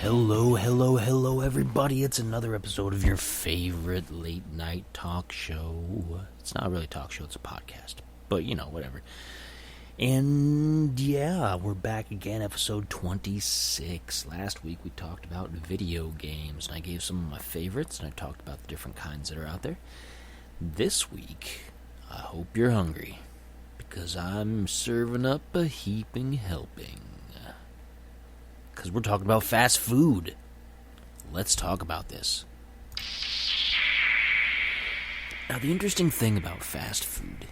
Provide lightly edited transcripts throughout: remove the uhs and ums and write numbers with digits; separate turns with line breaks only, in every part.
Hello, everybody. It's another episode of your favorite late night talk show. It's not really a talk show, it's a podcast. But, whatever. And, yeah, we're back again, episode 26. Last week we talked about video games, and I gave some of my favorites, and I talked about the different kinds that are out there. This week, I hope you're hungry, because I'm serving up a heaping helping. Because we're talking about fast food. Let's talk about this. Now, the interesting thing about fast food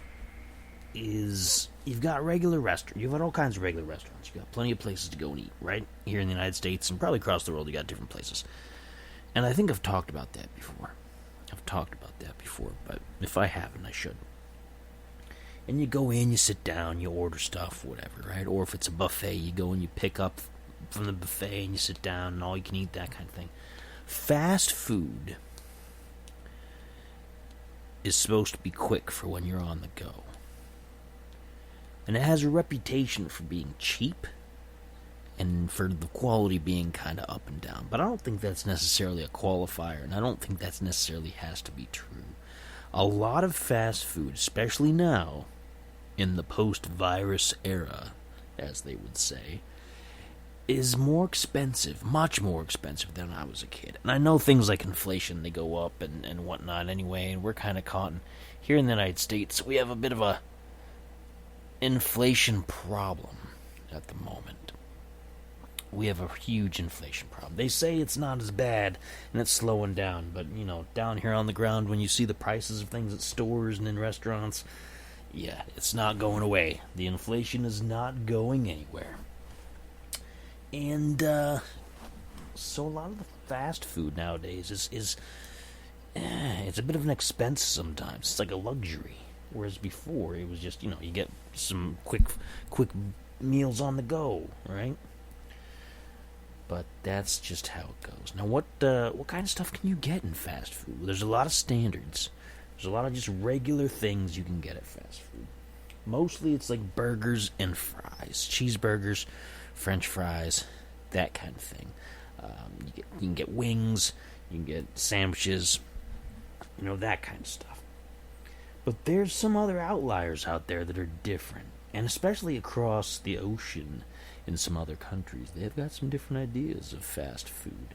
is you've got regular restaurants. You've got all kinds of regular restaurants. You've got plenty of places to go and eat, right? Here in the United States and probably across the world, you got different places. And I think I've talked about that before. But if I haven't, I should. And you go in, you sit down, you order stuff, whatever, right? Or if it's a buffet, you go and you pick up from the buffet and you sit down and all you can eat, that kind of thing. Fast food is supposed to be quick for when you're on the go. And it has a reputation for being cheap and for the quality being kind of up and down. But I don't think that's necessarily a qualifier, and I don't think that necessarily has to be true. A lot of fast food, especially now, in the post-virus era, as they would say, is more expensive, much more expensive than when I was a kid. And I know things like inflation, they go up and whatnot anyway, and we're kind of caught here in the United States, we have a bit of a inflation problem at the moment. We have a huge inflation problem. They say it's not as bad and it's slowing down, but, down here on the ground, when you see the prices of things at stores and in restaurants, yeah, it's not going away. The inflation is not going anywhere. And, so a lot of the fast food nowadays is it's a bit of an expense sometimes. It's like a luxury. Whereas before, it was just, you get some quick meals on the go, right? But that's just how it goes. Now, what kind of stuff can you get in fast food? There's a lot of standards. There's a lot of just regular things you can get at fast food. Mostly it's like burgers and fries. Cheeseburgers, French fries, that kind of thing. You can get wings, you can get sandwiches, that kind of stuff. But there's some other outliers out there that are different, and especially across the ocean in some other countries, they've got some different ideas of fast food.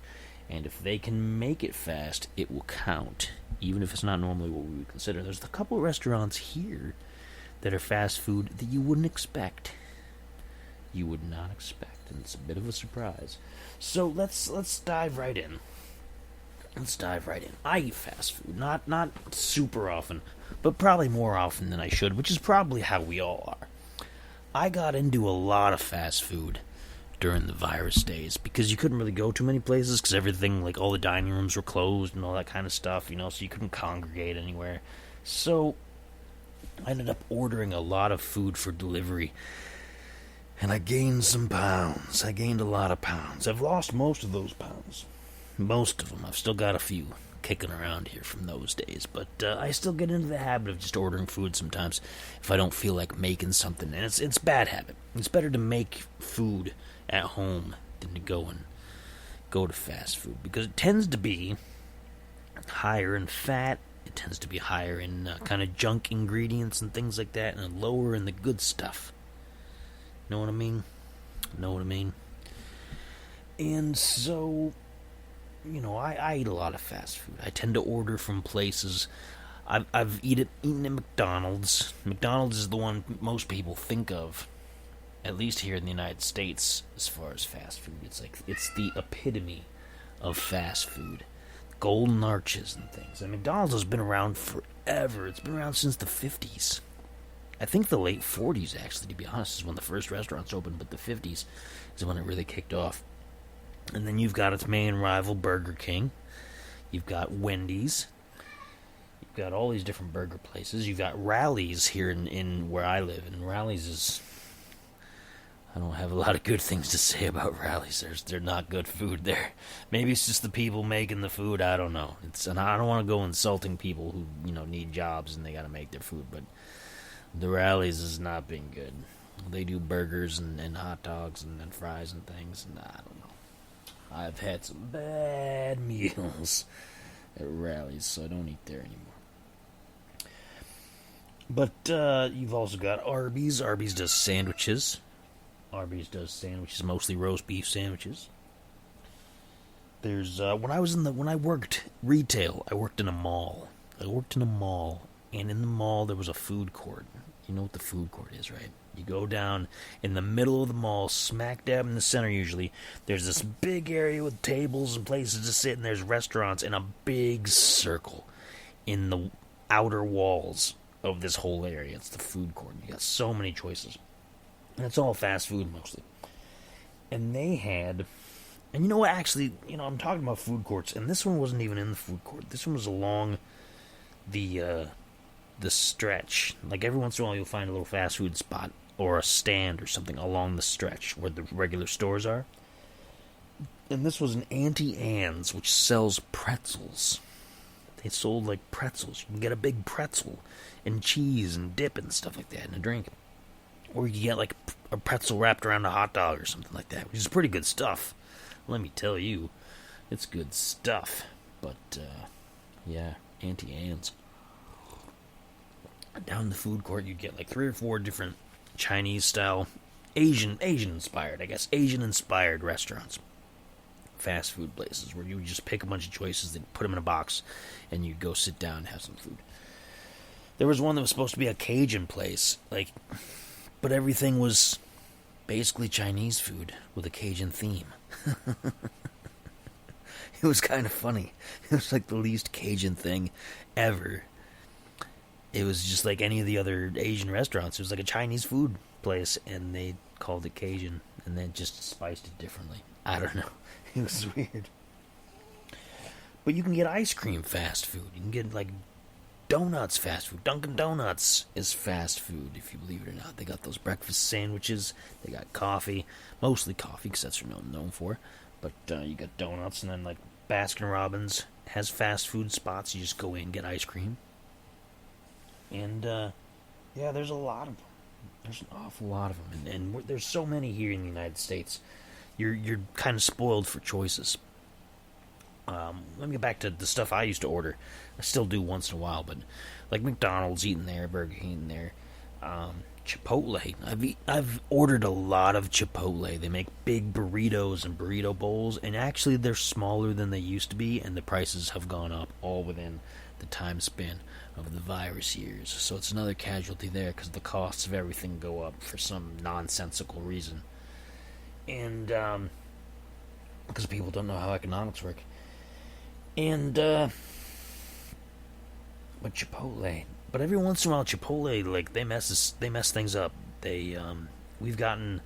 And if they can make it fast, it will count, even if it's not normally what we would consider. There's a couple of restaurants here that are fast food that you wouldn't expect. You would not expect, and it's a bit of a surprise. So let's dive right in. I eat fast food, not super often, but probably more often than I should, which is probably how we all are. I got into a lot of fast food during the virus days because you couldn't really go too many places because everything, like all the dining rooms were closed and all that kind of stuff, so you couldn't congregate anywhere. So I ended up ordering a lot of food for delivery. And I gained some pounds. I gained a lot of pounds. I've lost most of those pounds. Most of them. I've still got a few kicking around here from those days. But I still get into the habit of just ordering food sometimes if I don't feel like making something. And it's a bad habit. It's better to make food at home than to go to fast food. Because it tends to be higher in fat. It tends to be higher in kind of junk ingredients and things like that. And lower in the good stuff. Know what I mean? And so, I eat a lot of fast food. I tend to order from places. I've eaten at McDonald's. McDonald's is the one most people think of, at least here in the United States, as far as fast food. It's the epitome of fast food. Golden arches and things. And McDonald's has been around forever. It's been around since the 50s. I think the late 40s, actually, to be honest, is when the first restaurants opened, but the 50s is when it really kicked off. And then you've got its main rival, Burger King. You've got Wendy's. You've got all these different burger places. You've got Rally's here in where I live, and Rally's is... I don't have a lot of good things to say about Rally's. They're not good food there. Maybe it's just the people making the food, I don't know. And I don't want to go insulting people who, need jobs and they got to make their food, but... The Rally's has not been good. They do burgers and hot dogs and fries and things, and I don't know. I've had some bad meals at Rallies, so I don't eat there anymore. But you've also got Arby's. Arby's does sandwiches. Arby's does sandwiches, mostly roast beef sandwiches. There's when I worked retail, I worked in a mall. And in the mall there was a food court. You know what the food court is, right? You go down in the middle of the mall, smack dab in the center usually. There's this big area with tables and places to sit, and there's restaurants in a big circle in the outer walls of this whole area. It's the food court. You got so many choices. And it's all fast food mostly. And they had... And you know what, actually, I'm talking about food courts, and this one wasn't even in the food court. This one was along the stretch. Like, every once in a while you'll find a little fast food spot or a stand or something along the stretch where the regular stores are. And this was an Auntie Anne's, which sells pretzels. They sold, like, pretzels. You can get a big pretzel and cheese and dip and stuff like that and a drink. Or you can get, like, a pretzel wrapped around a hot dog or something like that, which is pretty good stuff. Let me tell you, it's good stuff. But, yeah, Auntie Anne's. Down in the food court, you get like 3 or 4 different Chinese-style, Asian-inspired, I guess, Asian-inspired restaurants. Fast food places where you just pick a bunch of choices, then put them in a box, and you go sit down and have some food. There was one that was supposed to be a Cajun place, but everything was basically Chinese food with a Cajun theme. It was kind of funny. It was like the least Cajun thing ever. It was just like any of the other Asian restaurants. It was like a Chinese food place, and they called it Cajun, and then just spiced it differently. I don't know. It was weird. But you can get ice cream fast food. You can get, like, donuts fast food. Dunkin' Donuts is fast food, if you believe it or not. They got those breakfast sandwiches. They got coffee. Mostly coffee, because that's what they're known for. But you got donuts, and then, like, Baskin-Robbins has fast food spots. You just go in and get ice cream. And, yeah, there's a lot of them. There's an awful lot of them. And there's so many here in the United States. You're kind of spoiled for choices. Let me get back to the stuff I used to order. I still do once in a while, but like McDonald's eating there, Burger King eating there, Chipotle. I've ordered a lot of Chipotle. They make big burritos and burrito bowls, and actually they're smaller than they used to be, and the prices have gone up all within the time span of the virus years. So it's another casualty there because the costs of everything go up for some nonsensical reason. And because people don't know how economics work. And but Chipotle. But every once in a while Chipotle, like, they mess things up. We've gotten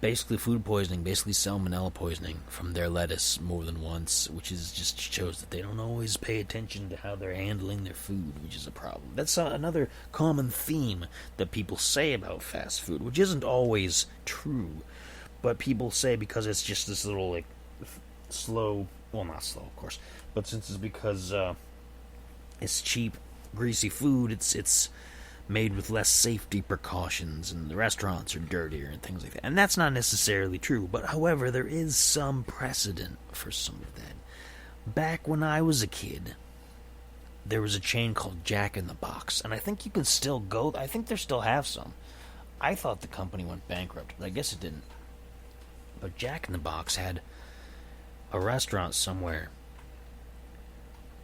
basically food poisoning, basically salmonella poisoning from their lettuce more than once, which is just shows that they don't always pay attention to how they're handling their food, which is a problem. That's another common theme that people say about fast food, which isn't always true, but people say because it's just this little, like, slow, well, not slow, of course, but since it's because it's cheap, greasy food, it's made with less safety precautions, and the restaurants are dirtier and things like that. And that's not necessarily true, but however, there is some precedent for some of that. Back when I was a kid, there was a chain called Jack in the Box, and I think you can still go. I think they still have some. I thought the company went bankrupt, but I guess it didn't. But Jack in the Box had a restaurant somewhere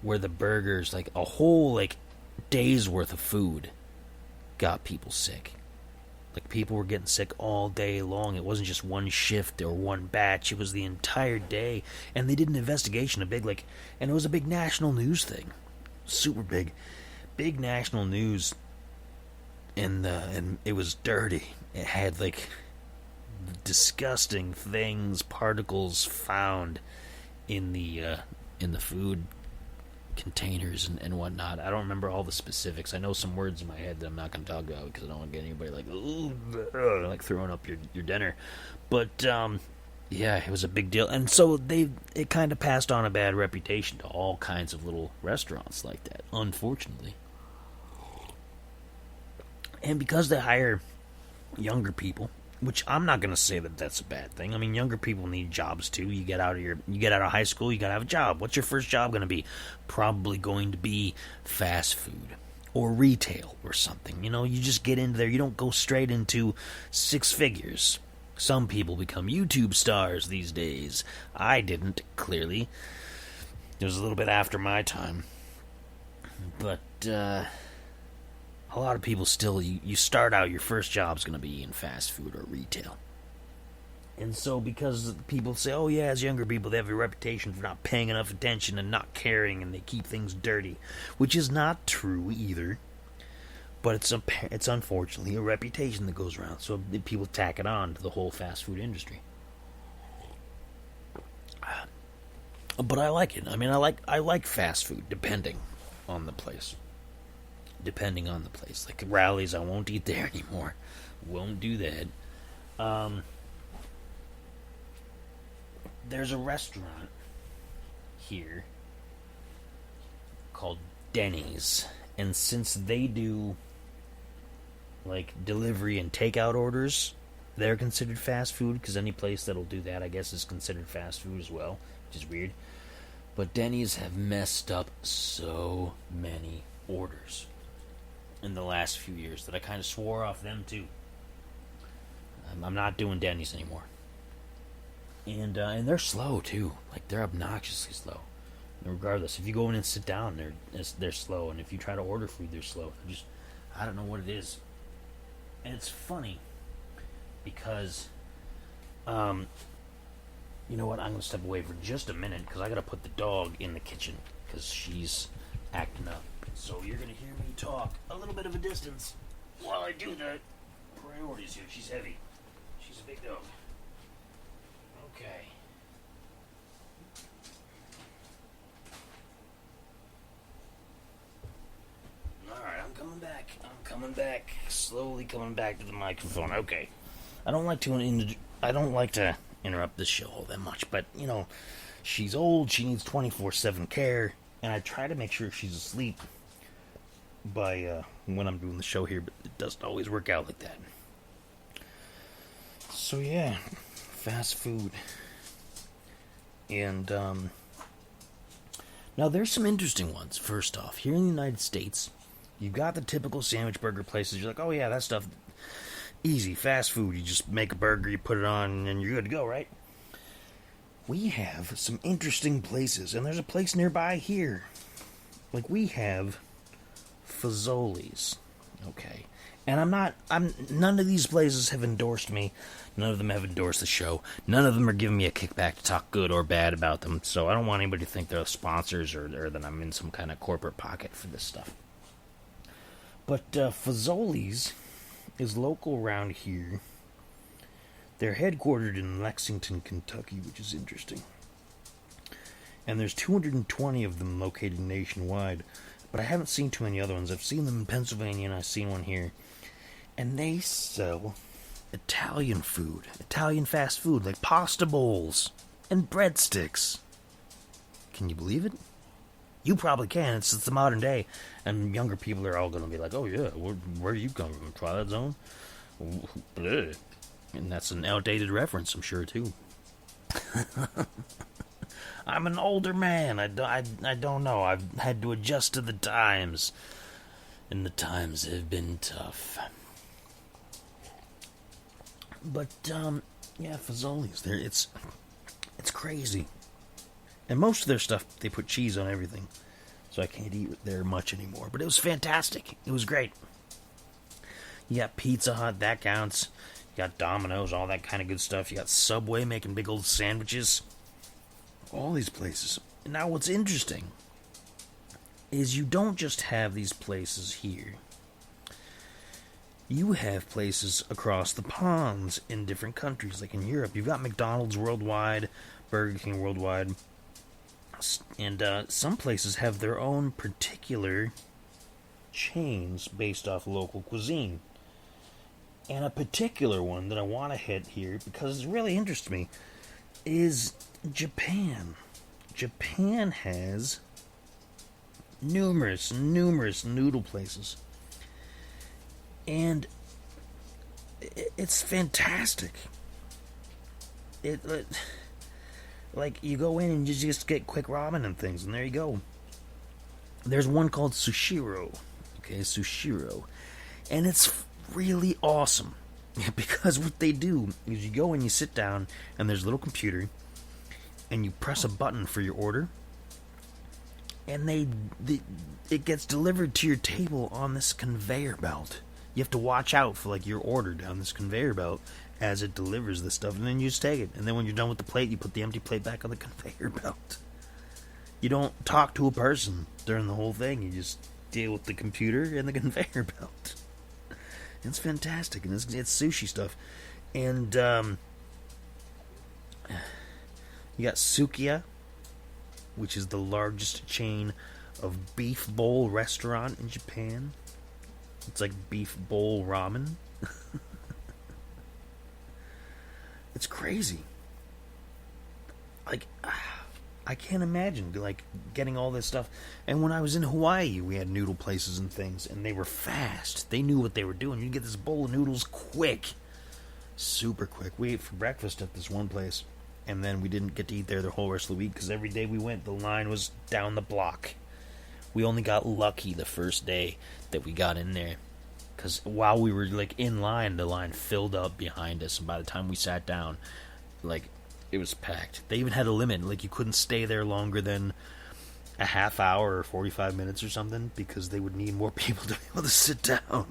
where the burgers, like a whole, like, day's worth of food, got people sick. Like, people were getting sick all day long. It wasn't just one shift or one batch. It was the entire day. And they did an investigation, and it was a big national news thing. Super big. Big national news. And it was dirty. It had, like, disgusting things, particles found in the food containers and whatnot. I don't remember all the specifics. I know some words in my head that I'm not going to talk about because I don't want to get anybody like throwing up your dinner. But yeah, it was a big deal, and so it kind of passed on a bad reputation to all kinds of little restaurants like that, unfortunately. And because they hire younger people, which I'm not going to say that that's a bad thing. I mean, younger people need jobs too. You get out of high school, you got to have a job. What's your first job going to be? Probably going to be fast food or retail or something. You know, you just get into there. You don't go straight into six figures. Some people become YouTube stars these days. I didn't, clearly. It was a little bit after my time. But, a lot of people still, you start out, your first job's going to be in fast food or retail. And so, because people say, oh yeah, as younger people, they have a reputation for not paying enough attention and not caring, and they keep things dirty. Which is not true either. But it's unfortunately a reputation that goes around, so people tack it on to the whole fast food industry. But I like it. I mean, I like fast food, depending on the place. Like Rallies, I won't eat there anymore. Won't do that. There's a restaurant here called Denny's, and since they do like delivery and takeout orders, they're considered fast food, because any place that'll do that, I guess, is considered fast food as well, which is weird. But Denny's have messed up so many orders in the last few years that I kind of swore off them too. I'm not doing Denny's anymore. And they're slow too. Like, they're obnoxiously slow. And regardless, if you go in and sit down, they're slow, and if you try to order food, they're slow. I don't know what it is. And it's funny because, you know what? I'm gonna step away for just a minute because I gotta put the dog in the kitchen because she's acting up. So you're gonna hear me talk a little bit of a distance while I do that. Priorities here. She's heavy. She's a big dog. Okay. Alright, I'm coming back. Slowly coming back to the microphone. Okay. I don't like to interrupt this show all that much, but, you know, she's old, she needs 24/7 care, and I try to make sure she's asleep by when I'm doing the show here, but it doesn't always work out like that. So yeah, fast food. And now there's some interesting ones. First off, here in the United States, you've got the typical sandwich burger places. You're like, oh yeah, that stuff, easy, fast food. You just make a burger, you put it on, and you're good to go, right? We have some interesting places, and there's a place nearby here. Like, we have Fazoli's, okay? And none of these places have endorsed me. None of them have endorsed the show. None of them are giving me a kickback to talk good or bad about them. So I don't want anybody to think they're sponsors or that I'm in some kind of corporate pocket for this stuff. But Fazoli's is local around here. They're headquartered in Lexington, Kentucky, which is interesting. And there's 220 of them located nationwide. But I haven't seen too many other ones. I've seen them in Pennsylvania, and I've seen one here. And they sell Italian food. Italian fast food, like pasta bowls and breadsticks. Can you believe it? You probably can. It's the modern day. And younger people are all going to be like, oh yeah, where do you come from? Twilight Zone? Bleh. And that's an outdated reference, I'm sure, too. I'm an older man. I don't know. I've had to adjust to the times. And the times have been tough. But, yeah, Fazoli's there. It's crazy. And most of their stuff, they put cheese on everything. So I can't eat there much anymore. But it was fantastic. It was great. You got Pizza Hut, that counts. You got Domino's, all that kind of good stuff. You got Subway making big old sandwiches. All these places. Now what's interesting is you don't just have these places here. You have places across the ponds in different countries, like in Europe. You've got McDonald's worldwide, Burger King worldwide, and some places have their own particular chains based off local cuisine. And a particular one that I want to hit here, because it really interests me, is Japan. Japan has numerous noodle places. And it's fantastic. It like you go in and you just get quick ramen and things, and there you go. There's one called Sushiro. Okay, Sushiro. And it's really awesome. Because what they do is you go and you sit down, and there's a little computer, and you press a button for your order, and it gets delivered to your table on this conveyor belt. You have to watch out for like your order down this conveyor belt as it delivers this stuff, and then you just take it. And then when you're done with the plate, you put the empty plate back on the conveyor belt. You don't talk to a person during the whole thing. You just deal with the computer and the conveyor belt. It's fantastic, and it's sushi stuff. And you got Sukiya, which is the largest chain of beef bowl restaurant in Japan. It's like beef bowl ramen. It's crazy. Like, I can't imagine like getting all this stuff. And when I was in Hawaii, we had noodle places and things, and they were fast. They knew what they were doing. You get this bowl of noodles quick, super quick. We ate for breakfast at this one place, and then we didn't get to eat there the whole rest of the week because every day we went, the line was down the block. We only got lucky the first day that we got in there, because while we were like in line, the line filled up behind us, and by the time we sat down, like, it was packed. They even had a limit. Like, you couldn't stay there longer than a half hour or 45 minutes or something, because they would need more people to be able to sit down.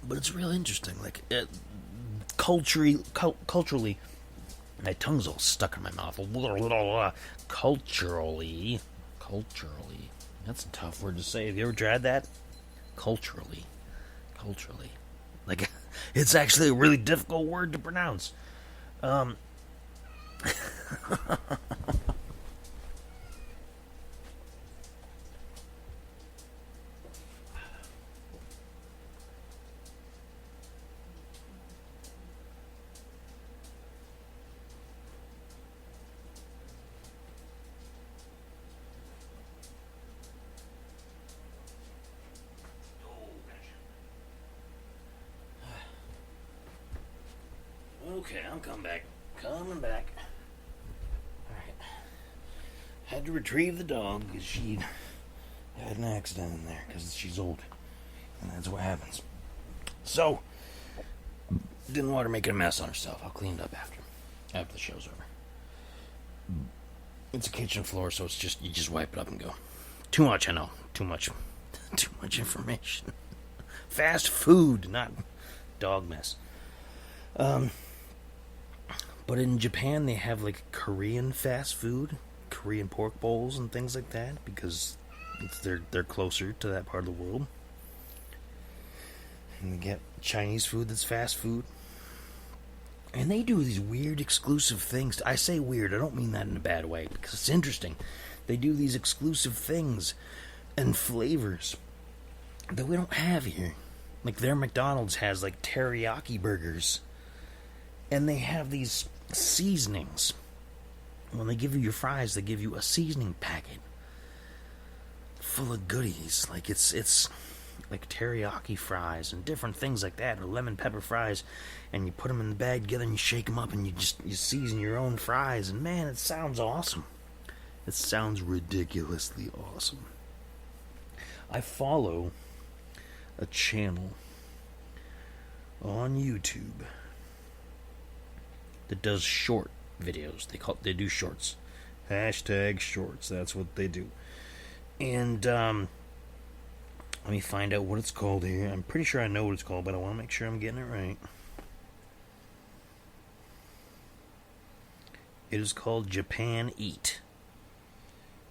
But it's real interesting. Like, culturally, my tongue's all stuck in my mouth. Culturally, that's a tough word to say. Have you ever tried that? Culturally. Like, it's actually a really difficult word to pronounce. Okay, I'm coming back. Coming back. Alright. Had to retrieve the dog because she had an accident in there because she's old. And that's what happens. So, didn't want her making a mess on herself. I'll clean it up after the show's over. It's a kitchen floor, so it's just, you just wipe it up and go. Too much, I know. Too much information. Fast food, not dog mess. But in Japan, they have like Korean fast food, Korean pork bowls and things like that, because they're closer to that part of the world. And they get Chinese food that's fast food. And they do these weird exclusive things. I say weird, I don't mean that in a bad way, because it's interesting. They do these exclusive things and flavors that we don't have here. Like, their McDonald's has like teriyaki burgers. And they have these seasonings. When they give you your fries, they give you a seasoning packet full of goodies. Like, it's like teriyaki fries and different things like that, or lemon pepper fries, and you put them in the bag together and you shake them up and you season your own fries, and man, it sounds awesome. It sounds ridiculously awesome. I follow a channel on YouTube that does short videos. They do shorts. Hashtag shorts. That's what they do. And let me find out what it's called here. I'm pretty sure I know what it's called, but I want to make sure I'm getting it right. It is called Japan Eat.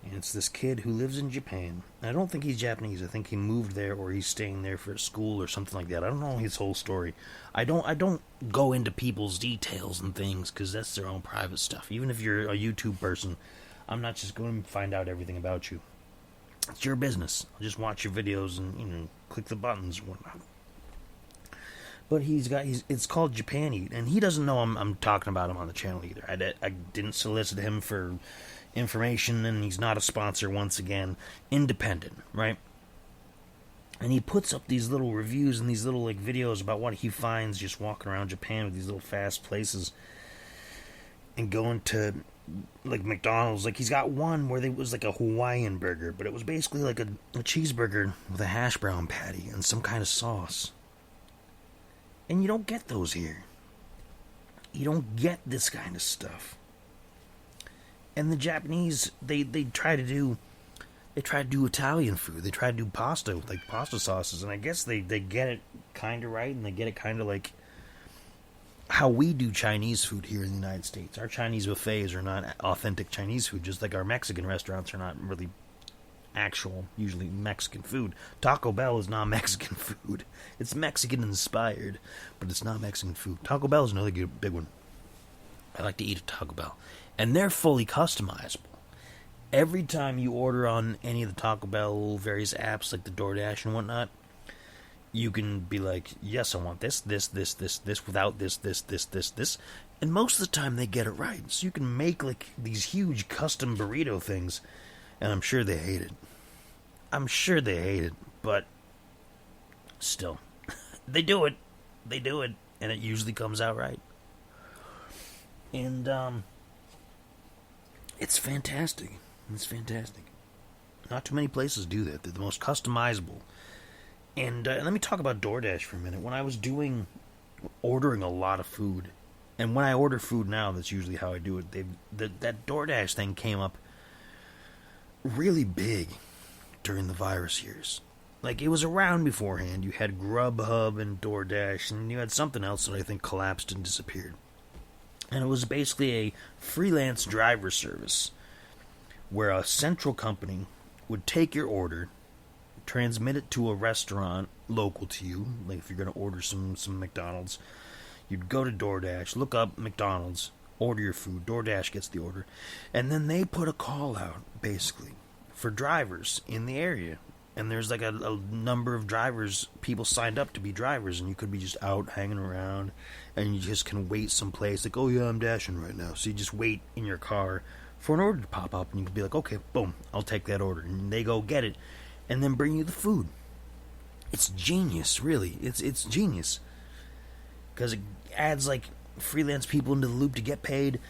And it's this kid who lives in Japan. I don't think he's Japanese. I think he moved there, or he's staying there for school or something like that. I don't know his whole story. I don't go into people's details and things, because that's their own private stuff. Even if you're a YouTube person, I'm not just going to find out everything about you. It's your business. I'll just watch your videos and click the buttons and whatnot. But it's called Japan Eat, and he doesn't know I'm talking about him on the channel either. I didn't solicit him for information, and he's not a sponsor once again. Independent, right? And he puts up these little reviews and these little like videos about what he finds just walking around Japan with these little fast places and going to like McDonald's. Like he's got one where it was like a Hawaiian burger, but it was basically like a cheeseburger with a hash brown patty and some kind of sauce. And you don't get those here. You don't get this kind of stuff. And the Japanese, they try to do Italian food. They try to do pasta, like pasta sauces, and I guess they get it kind of right, and they get it kind of like how we do Chinese food here in the United States. Our Chinese buffets are not authentic Chinese food, just like our Mexican restaurants are not really actual, usually Mexican food. Taco Bell is not Mexican food. It's Mexican inspired, but it's not Mexican food. Taco Bell is another good, big one. I like to eat at Taco Bell. And they're fully customizable. Every time you order on any of the Taco Bell various apps like the DoorDash and whatnot, you can be like, yes, I want this, without this. And most of the time they get it right. So you can make like these huge custom burrito things, and I'm sure they hate it. But still, they do it, and it usually comes out right. And it's fantastic. Not too many places do that. They're the most customizable. And let me talk about DoorDash for a minute. When I was ordering a lot of food, and when I order food now, that's usually how I do it. That DoorDash thing came up really big during the virus years. Like, it was around beforehand. You had Grubhub and DoorDash, and you had something else that I think collapsed and disappeared. And it was basically a freelance driver service where a central company would take your order, transmit it to a restaurant local to you. Like if you're going to order some McDonald's, you'd go to DoorDash, look up McDonald's, order your food. DoorDash gets the order. And then they put a call out, basically, for drivers in the area. And there's like a number of drivers, people signed up to be drivers, and you could be just out hanging around, and you just can wait someplace, like, oh yeah, I'm dashing right now. So you just wait in your car for an order to pop up, and you can be like, okay, boom, I'll take that order. And they go get it, and then bring you the food. It's genius, really. It's genius. Because it adds, like, freelance people into the loop to get paid.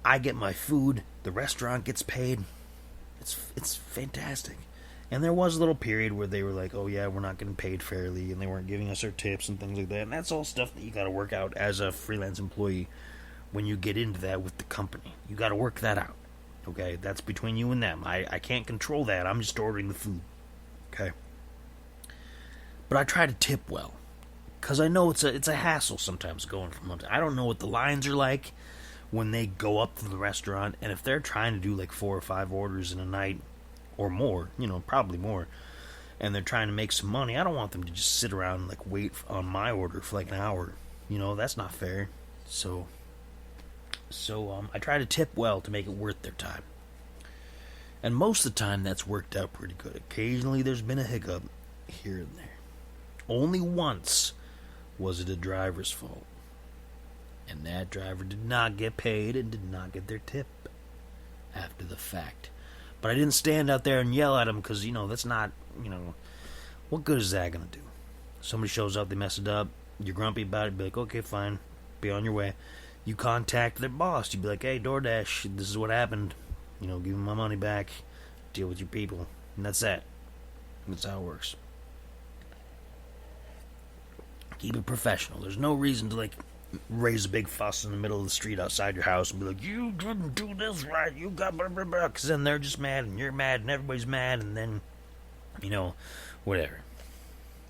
I get my food. The restaurant gets paid. It's fantastic. And there was a little period where they were like, oh yeah, we're not getting paid fairly, and they weren't giving us our tips and things like that. And that's all stuff that you got to work out as a freelance employee when you get into that with the company. You got to work that out. Okay? That's between you and them. I can't control that. I'm just ordering the food. Okay? But I try to tip well. Because I know it's a hassle sometimes going from one to... I don't know what the lines are like when they go up to the restaurant. And if they're trying to do like 4 or 5 orders in a night... or more, probably more, and they're trying to make some money, I don't want them to just sit around and like wait on my order for like an hour. That's not fair. So I try to tip well to make it worth their time. And most of the time that's worked out pretty good. Occasionally there's been a hiccup here and there. Only once was it a driver's fault. And that driver did not get paid and did not get their tip after the fact. But I didn't stand out there and yell at him because, that's not, what good is that going to do? Somebody shows up, they mess it up, you're grumpy about it, be like, okay, fine, be on your way. You contact their boss, you'd be like, hey, DoorDash, this is what happened. Give me my money back, deal with your people. And that's that. That's how it works. Keep it professional. There's no reason to, raise a big fuss in the middle of the street outside your house and be like, you didn't do this right, you got blah, blah, blah, because then they're just mad and you're mad and everybody's mad and then, whatever.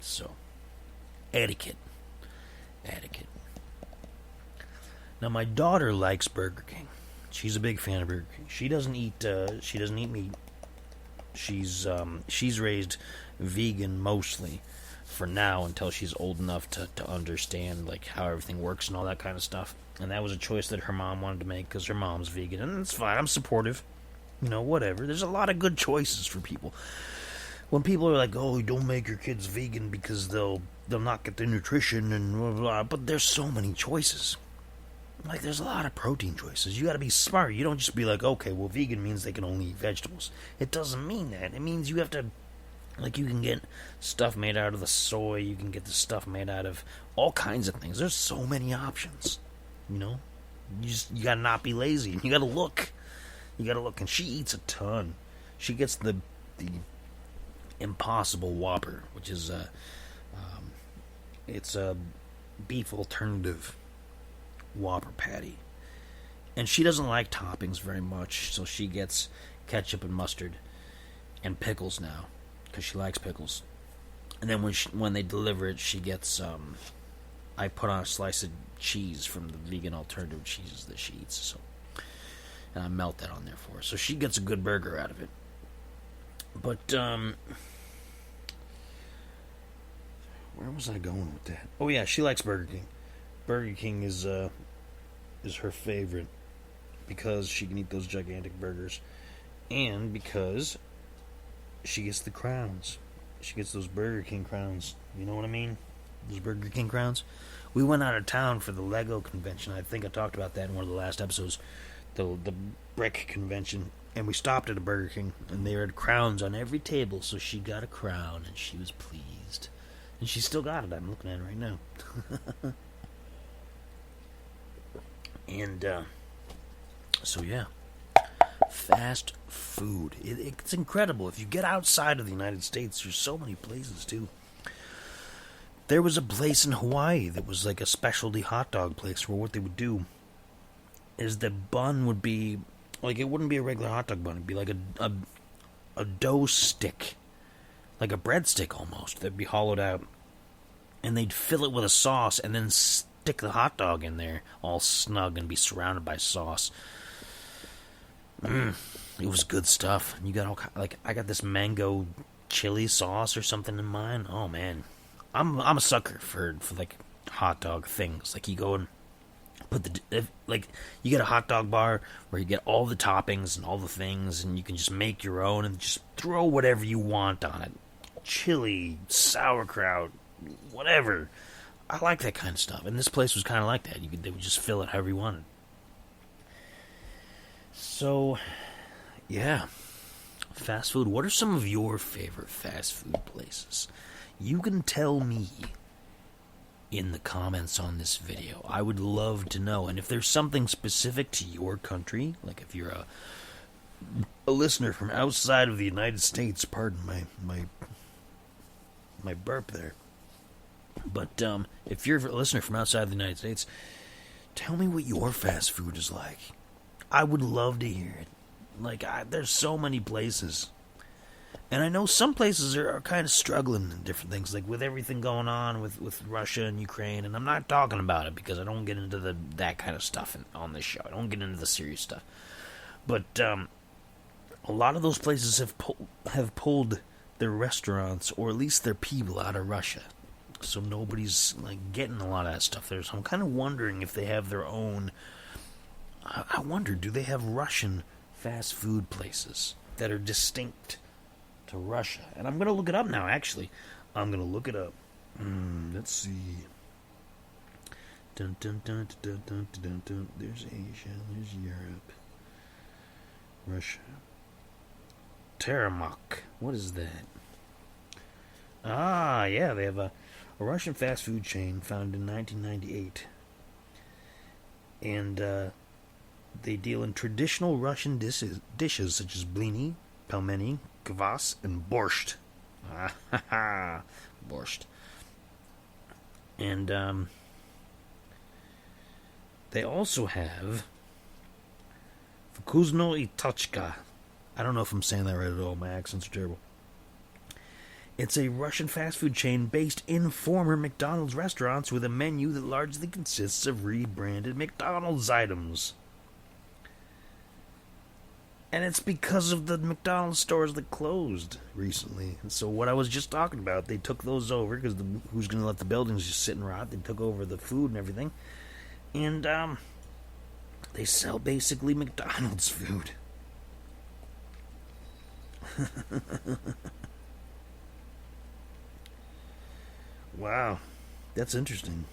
So, etiquette. Now, my daughter likes Burger King. She's a big fan of Burger King. She doesn't eat meat. She's raised vegan mostly for now until she's old enough to understand how everything works and all that kind of stuff. And that was a choice that her mom wanted to make because her mom's vegan, and it's fine. I'm supportive. Whatever. There's a lot of good choices for people. When people are like, oh, don't make your kids vegan because they'll not get the nutrition and blah, blah, blah. But there's so many choices. There's a lot of protein choices. You got to be smart. You don't just be like, okay, well, vegan means they can only eat vegetables. It doesn't mean that. It means you have to Like, you can get stuff made out of the soy, you can get the stuff made out of all kinds of things. There's so many options, you know? You gotta not be lazy. You gotta look. You gotta look. And she eats a ton. She gets the Impossible Whopper, which is it's a beef alternative Whopper patty. And she doesn't like toppings very much, so she gets ketchup and mustard and pickles now, because she likes pickles. And then when they deliver it, she gets I put on a slice of cheese from the vegan alternative cheeses that she eats, so, and I melt that on there for her. So she gets a good burger out of it. But where was I going with that? Oh yeah, she likes Burger King. Burger King is her favorite because she can eat those gigantic burgers, and because she gets the crowns. She gets those Burger King crowns. You know what I mean? Those Burger King crowns. We went out of town for the Lego convention. I think I talked about that in one of the last episodes. The brick convention. And we stopped at a Burger King, and they had crowns on every table, so she got a crown, and she was pleased. And she still got it. I'm looking at it right now. And, so yeah. Fast food. It's incredible. If you get outside of the United States, there's so many places, too. There was a place in Hawaii that was like a specialty hot dog place where what they would do is the bun would be, like, it wouldn't be a regular hot dog bun. It'd be like a dough stick. Like a breadstick almost. That'd be hollowed out. And they'd fill it with a sauce and then stick the hot dog in there all snug and be surrounded by sauce. It was good stuff. You got all like, I got this mango chili sauce or something in mine. Oh man, I'm a sucker for like hot dog things. Like, you go and put like, you get a hot dog bar where you get all the toppings and all the things, and you can just make your own and just throw whatever you want on it. Chili, sauerkraut, whatever. I like that kind of stuff, and this place was kind of like that. They would just fill it however you wanted. So, yeah, fast food. What are some of your favorite fast food places? You can tell me in the comments on this video. I would love to know. And if there's something specific to your country, like if you're a listener from outside of the United States, pardon my burp there. But if you're a listener from outside of the United States, tell me what your fast food is like. I would love to hear it. Like, there's so many places. And I know some places are kind of struggling in different things, like with everything going on with Russia and Ukraine. And I'm not talking about it because I don't get into that kind of stuff on this show. I don't get into the serious stuff. But a lot of those places have pulled their restaurants, or at least their people, out of Russia. So nobody's like getting a lot of that stuff there. So I'm kind of wondering if they have their own. I wonder, do they have Russian fast food places that are distinct to Russia? And I'm going to look it up now, actually. I'm going to look it up. Let's see. Dun, dun, dun, dun, dun, dun, dun. There's Asia, there's Europe. Russia. Teramak. What is that? Ah, yeah, they have a Russian fast food chain founded in 1998. And, they deal in traditional Russian dishes such as blini, pelmeni, kvass, and borscht. Borscht. And they also have Vkuzno i Tochka. I don't know if I'm saying that right at all. My accents are terrible. It's a Russian fast food chain based in former McDonald's restaurants with a menu that largely consists of rebranded McDonald's items. And it's because of the McDonald's stores that closed recently. And so what I was just talking about, they took those over, because who's going to let the buildings just sit and rot? They took over the food and everything. And they sell basically McDonald's food. Wow. That's interesting.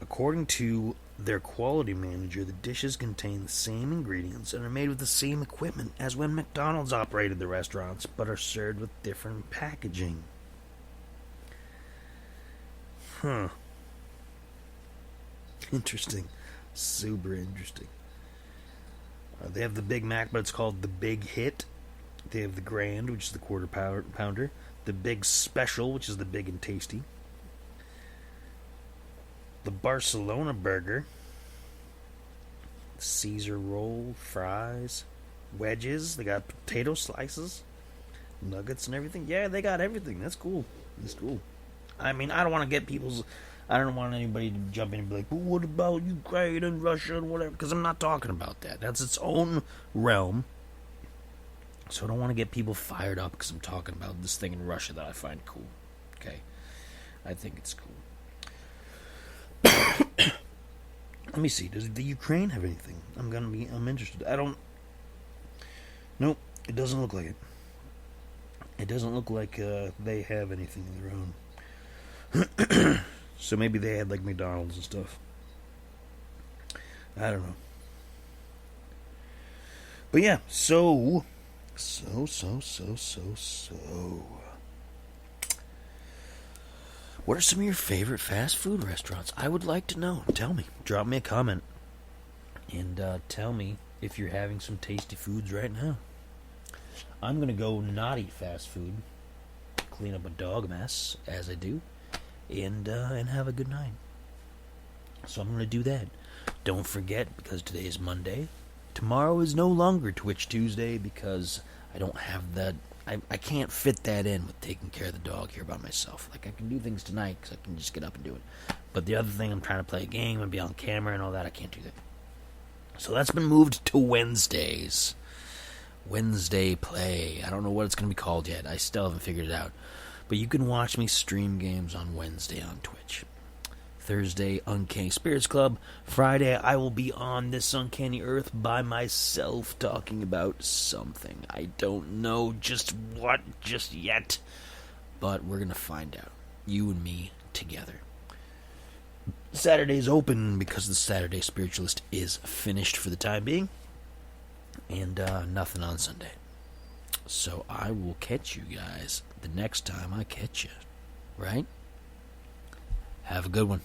According to their quality manager, the dishes contain the same ingredients and are made with the same equipment as when McDonald's operated the restaurants, but are served with different packaging. Huh. Interesting. Super interesting. They have the Big Mac, but it's called the Big Hit. They have the Grand, which is the quarter pounder. The Big Special, which is the big and tasty. The Barcelona Burger. Caesar roll, fries, wedges. They got potato slices, nuggets, and everything. Yeah, they got everything. That's cool. That's cool. I mean, I don't want to get people's. I don't want anybody to jump in and be like, "But what about Ukraine and Russia and whatever?" Because I'm not talking about that. That's its own realm. So I don't want to get people fired up because I'm talking about this thing in Russia that I find cool. Okay, I think it's cool. Let me see. Does the Ukraine have anything? I'm interested. I don't. Nope. It doesn't look like it. It doesn't look like they have anything of their own. So maybe they had like McDonald's and stuff. I don't know. But yeah, so. What are some of your favorite fast food restaurants? I would like to know. Tell me. Drop me a comment. And tell me if you're having some tasty foods right now. I'm going to go not eat fast food. Clean up a dog mess, as I do. And have a good night. So I'm going to do that. Don't forget, because today is Monday. Tomorrow is no longer Twitch Tuesday because I don't have that. I can't fit that in with taking care of the dog here by myself. Like, I can do things tonight because I can just get up and do it. But the other thing, I'm trying to play a game and be on camera and all that, I can't do that. So that's been moved to Wednesdays. Wednesday play. I don't know what it's going to be called yet. I still haven't figured it out. But you can watch me stream games on Wednesday on Twitch. Thursday, Uncanny Spirits Club. Friday, I will be on this Uncanny Earth by myself talking about something. I don't know just what just yet, but we're going to find out. You and me together. Saturday's open because the Saturday Spiritualist is finished for the time being, and nothing on Sunday. So I will catch you guys the next time I catch you, right? Have a good one.